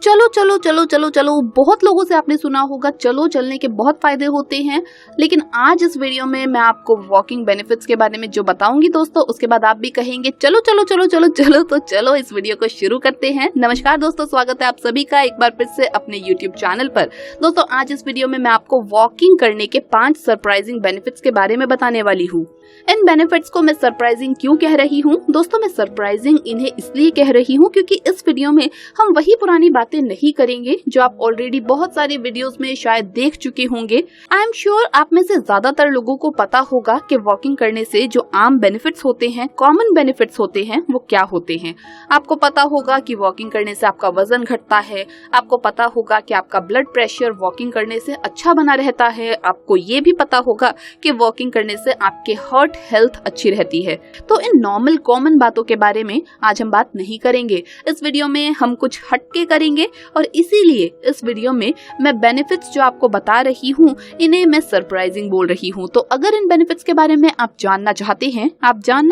चलो चलो चलो चलो चलो, बहुत लोगों से आपने सुना होगा चलो चलने के बहुत फायदे होते हैं। लेकिन आज इस वीडियो में मैं आपको वॉकिंग बेनिफिट्स के बारे में जो बताऊंगी दोस्तों, उसके बाद आप भी कहेंगे चलो चलो चलो चलो चलो। तो चलो इस वीडियो को शुरू करते हैं। नमस्कार दोस्तों, स्वागत है आप सभी का एक बार फिर से अपने यूट्यूब चैनल पर। दोस्तों आज इस वीडियो में मैं आपको वॉकिंग करने के 5 सरप्राइजिंग बेनिफिट्स के बारे में बताने वाली हूँ। इन बेनिफिट्स को मैं सरप्राइजिंग क्यों कह रही हूँ दोस्तों? मैं सरप्राइजिंग इन्हें इसलिए कह रही हूँ क्योंकि इस वीडियो में हम वही पुरानी बातें नहीं करेंगे जो आप ऑलरेडी बहुत सारे वीडियोस में शायद देख चुके होंगे। आई एम श्योर आप में से ज्यादातर लोगों को पता होगा कि वॉकिंग करने से जो आम बेनिफिट्स होते हैं, कॉमन बेनिफिट्स होते हैं, वो क्या होते हैं। आपको पता होगा कि वॉकिंग करने से आपका वजन घटता है, आपको पता होगा कि आपका ब्लड प्रेशर वॉकिंग करने से अच्छा बना रहता है, आपको ये भी पता होगा कि वॉकिंग करने से आपके हार्ट हेल्थ अच्छी रहती है। तो इन नॉर्मल कॉमन बातों के बारे में आज हम बात नहीं करेंगे। इस वीडियो में हम कुछ हटके करेंगे और इसीलिए इस वीडियो में मैं बेनिफिट्स जो आपको बता रही हूँ इन्हें मैं सरप्राइजिंग बोल रही हूँ। तो अगर इन बेनिफिट्स के बारे में आप जानना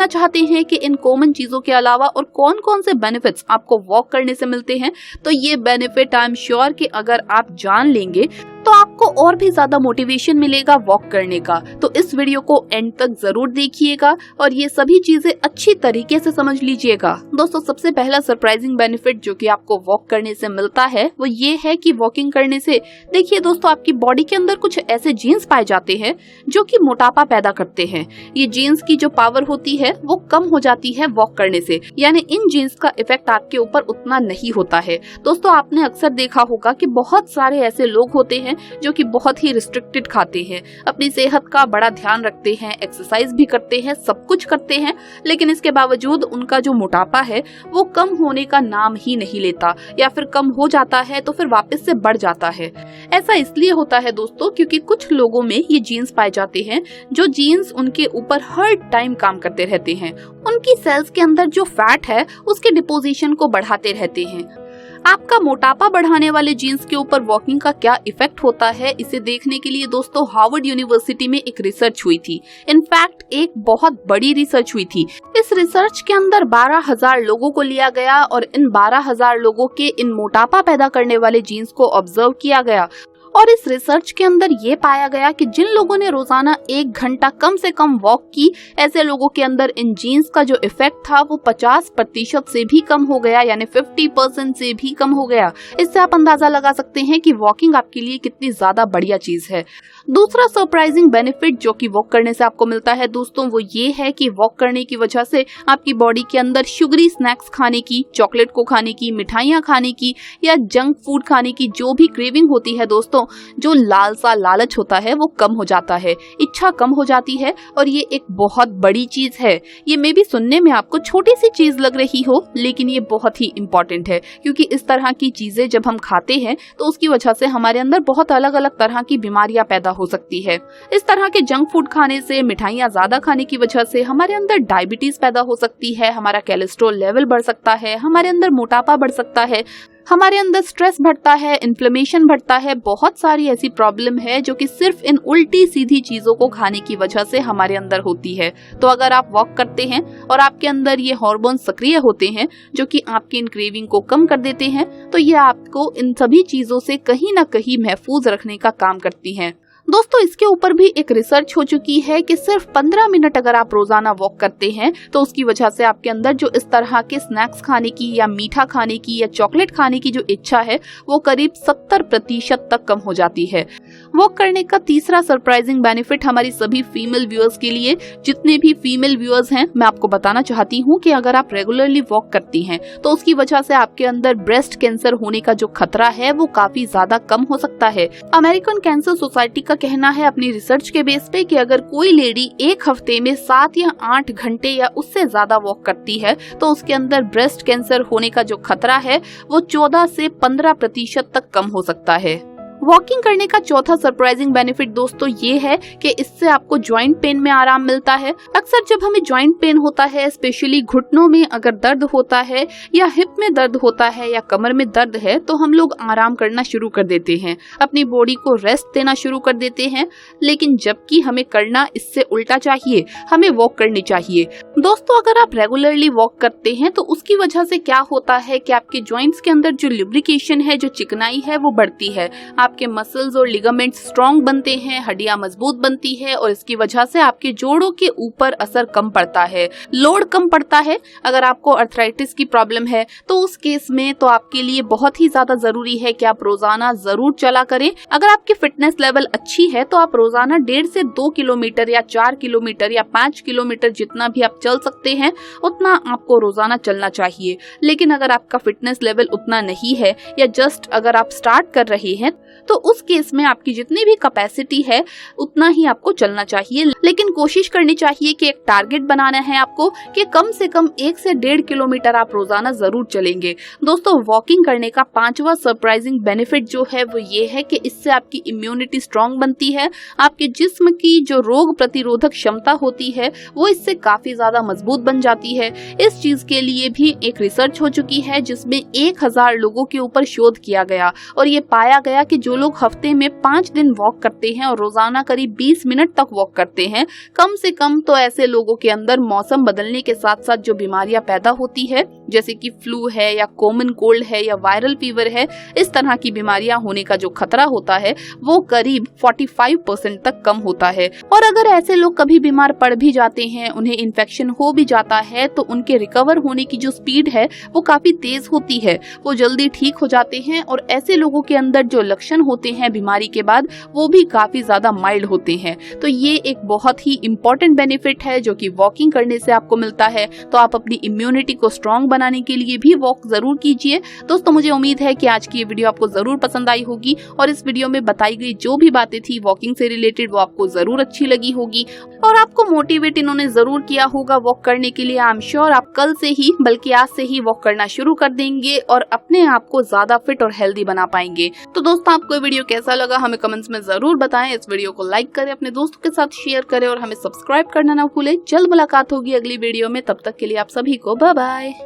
चाहते हैं कि इन कॉमन चीजों के अलावा और कौन कौन से बेनिफिट्स आपको वॉक करने से मिलते हैं, तो ये बेनिफिट आई एम श्योर कि अगर आप जान लेंगे तो आपको और भी ज्यादा मोटिवेशन मिलेगा वॉक करने का। तो इस वीडियो को एंड तक जरूर देखिएगा और ये सभी चीजें अच्छी तरीके से समझ लीजिएगा। दोस्तों सबसे पहला सरप्राइजिंग बेनिफिट जो कि आपको वॉक करने से मिलता है वो ये है कि वॉकिंग करने से देखिए दोस्तों आपकी बॉडी के अंदर कुछ ऐसे जीन्स पाए जाते हैं जो कि मोटापा पैदा करते हैं। ये जीन्स की जो पावर होती है वो कम हो जाती है वॉक करने से, यानी इन जीन्स का इफेक्ट आपके ऊपर उतना नहीं होता है। दोस्तों आपने अक्सर देखा होगा कि बहुत सारे ऐसे लोग होते हैं जो कि बहुत ही रिस्ट्रिक्टेड खाते हैं, अपनी सेहत का बड़ा ध्यान रखते हैं, एक्सरसाइज भी करते हैं, सब कुछ करते हैं, लेकिन इसके बावजूद उनका जो मोटापा है वो कम होने का नाम ही नहीं लेता, या फिर कम हो जाता है तो फिर वापस से बढ़ जाता है। ऐसा इसलिए होता है दोस्तों क्योंकि कुछ लोगों में ये जीन्स पाए जाते हैं जो जीन्स उनके ऊपर हर टाइम काम करते रहते हैं। उनकी सेल्स के अंदर जो फैट है उसके डिपोजिशन को बढ़ाते रहते हैं। आपका मोटापा बढ़ाने वाले जीन्स के ऊपर वॉकिंग का क्या इफेक्ट होता है, इसे देखने के लिए दोस्तों हार्वर्ड यूनिवर्सिटी में एक रिसर्च हुई थी। इनफैक्ट एक बहुत बड़ी रिसर्च हुई थी। इस रिसर्च के अंदर 12,000 लोगों को लिया गया और इन 12,000 लोगों के इन मोटापा पैदा करने वाले जीन्स को ऑब्जर्व किया गया। और इस रिसर्च के अंदर ये पाया गया कि जिन लोगों ने रोजाना 1 घंटा कम से कम वॉक की, ऐसे लोगों के अंदर इन जीन्स का जो इफेक्ट था वो 50% से भी कम हो गया, यानी 50% से भी कम हो गया। इससे आप अंदाजा लगा सकते हैं कि वॉकिंग आपके लिए कितनी ज्यादा बढ़िया चीज है। दूसरा सरप्राइजिंग बेनिफिट जो कि वॉक करने से आपको मिलता है दोस्तों वो ये है कि वॉक करने की वजह से आपकी बॉडी के अंदर शुगरी स्नैक्स खाने की, चॉकलेट को खाने की, मिठाइयाँ खाने की या जंक फूड खाने की जो भी क्रेविंग होती है दोस्तों, जो लालसा लालच होता है वो कम हो जाता है, इच्छा कम हो जाती है। और ये एक बहुत बड़ी चीज है। ये मे भी सुनने में आपको छोटी सी चीज लग रही हो, लेकिन ये बहुत ही इम्पोर्टेंट है क्योंकि इस तरह की चीजें जब हम खाते हैं तो उसकी वजह से हमारे अंदर बहुत अलग अलग तरह की बीमारियां पैदा हो सकती है। इस तरह के जंक फूड खाने से, मिठाइयाँ ज्यादा खाने की वजह से हमारे अंदर डायबिटीज पैदा हो सकती है, हमारा कोलेस्ट्रॉल लेवल बढ़ सकता है, हमारे अंदर मोटापा बढ़ सकता है, हमारे अंदर स्ट्रेस बढ़ता है, इन्फ्लेमेशन बढ़ता है। बहुत सारी ऐसी प्रॉब्लम है जो कि सिर्फ इन उल्टी सीधी चीजों को खाने की वजह से हमारे अंदर होती है। तो अगर आप वॉक करते हैं और आपके अंदर ये हार्मोन सक्रिय होते हैं जो कि आपकी इन क्रेविंग को कम कर देते हैं, तो ये आपको इन सभी चीजों से कहीं ना कहीं महफूज रखने का काम करती हैं। दोस्तों इसके ऊपर भी एक रिसर्च हो चुकी है कि सिर्फ 15 मिनट अगर आप रोजाना वॉक करते हैं तो उसकी वजह से आपके अंदर जो इस तरह के स्नैक्स खाने की या मीठा खाने की या चॉकलेट खाने की जो इच्छा है वो करीब 70% तक कम हो जाती है। वॉक करने का तीसरा सरप्राइजिंग बेनिफिट हमारी सभी फीमेल व्यूअर्स के लिए, जितने भी फीमेल व्यूअर्स हैं, मैं आपको बताना चाहती हूँ कि अगर आप रेगुलरली वॉक करती हैं तो उसकी वजह से आपके अंदर ब्रेस्ट कैंसर होने का जो खतरा है वो काफी ज्यादा कम हो सकता है। अमेरिकन कैंसर सोसाइटी का कहना है अपनी रिसर्च के बेस पे कि अगर कोई लेडी एक हफ्ते में 7 या 8 घंटे या उससे ज्यादा वॉक करती है तो उसके अंदर ब्रेस्ट कैंसर होने का जो खतरा है वो 14 से 15% तक कम हो सकता है। वॉकिंग करने का चौथा सरप्राइजिंग बेनिफिट दोस्तों ये है कि इससे आपको जॉइंट पेन में आराम मिलता है। अक्सर जब हमें जॉइंट पेन होता है, स्पेशली घुटनों में अगर दर्द होता है या हिप में दर्द होता है या कमर में दर्द है, तो हम लोग आराम करना शुरू कर देते हैं, अपनी बॉडी को रेस्ट देना शुरू कर देते हैं। लेकिन जबकि हमें करना इससे उल्टा चाहिए, हमें वॉक करनी चाहिए। दोस्तों अगर आप रेगुलरली वॉक करते हैं तो उसकी वजह से क्या होता है कि आपके जॉइंट्स के अंदर जो लुब्रिकेशन है, जो चिकनाई है, वो बढ़ती है। आपके मसल्स और लिगामेंट्स स्ट्रॉन्ग बनते हैं, हड्डियां मजबूत बनती है और इसकी वजह से आपके जोड़ों के ऊपर असर कम पड़ता है, लोड कम पड़ता है। अगर आपको अर्थराइटिस की प्रॉब्लम है तो उस केस में तो आपके लिए बहुत ही ज्यादा जरूरी है कि आप रोजाना जरूर चला करें। अगर आपकी फिटनेस लेवल अच्छी है तो आप रोजाना 1.5 से 2 किलोमीटर या 4 किलोमीटर या 5 किलोमीटर जितना भी आप चल सकते हैं उतना आपको रोजाना चलना चाहिए। लेकिन अगर आपका फिटनेस लेवल उतना नहीं है या जस्ट अगर आप स्टार्ट कर रहे हैं तो उस केस में आपकी जितनी भी कैपेसिटी है उतना ही आपको चलना चाहिए। लेकिन कोशिश करनी चाहिए कि एक टारगेट बनाना है आपको कि कम से कम 1 से 1.5 किलोमीटर आप रोजाना जरूर चलेंगे। दोस्तों वॉकिंग करने का 5वां सरप्राइजिंग बेनिफिट जो है वो ये है कि इससे आपकी इम्यूनिटी स्ट्रांग बनती है। आपके जिस्म की जो रोग प्रतिरोधक क्षमता होती है वो इससे काफी ज्यादा मजबूत बन जाती है। इस चीज के लिए भी एक रिसर्च हो चुकी है जिसमें 1000 लोगों के ऊपर शोध किया गया और ये पाया गया कि जो लोग हफ्ते में 5 दिन वॉक करते हैं और रोजाना करीब 20 मिनट तक वॉक करते हैं, कम से कम तो ऐसे लोगों के अंदर मौसम बदलने के साथ साथ जो बीमारियां पैदा होती है जैसे कि फ्लू है या कॉमन कोल्ड है या वायरल फीवर है, इस तरह की बीमारियां होने का जो खतरा होता है वो करीब 45% तक कम होता है। और अगर ऐसे लोग कभी बीमार पड़ भी जाते हैं, उन्हें इन्फेक्शन हो भी जाता है, तो उनके रिकवर होने की जो स्पीड है वो काफी तेज होती है, वो जल्दी ठीक हो जाते हैं। और ऐसे लोगों के अंदर जो लक्षण होते हैं बीमारी के बाद वो भी काफी ज्यादा माइल्ड होते हैं। तो ये एक बहुत ही इंपॉर्टेंट बेनिफिट है जो कि वॉकिंग करने से आपको मिलता है। तो आप अपनी इम्यूनिटी को स्ट्रॉन्ग बनाने के लिए भी वॉक जरूर कीजिए। दोस्तों मुझे उम्मीद है कि आज की ये वीडियो आपको जरूर पसंद आई होगी और इस वीडियो में बताई गई जो भी बातें थी वॉकिंग से रिलेटेड वो आपको जरूर अच्छी लगी होगी और आपको मोटिवेट इन्होंने जरूर किया होगा वॉक करने के लिए। आई एम श्योर आप कल से ही बल्कि आज से ही वॉक करना शुरू कर देंगे और अपने आप को ज्यादा फिट और हेल्दी बना पाएंगे। तो दोस्तों आपको ये वीडियो कैसा लगा हमें कमेंट्स में जरूर बताएं। इस वीडियो को लाइक करें, अपने दोस्तों के साथ शेयर करें और हमें सब्सक्राइब करना ना भूलें। जल्द मुलाकात होगी अगली वीडियो में, तब तक के लिए आप सभी को बाय बाय।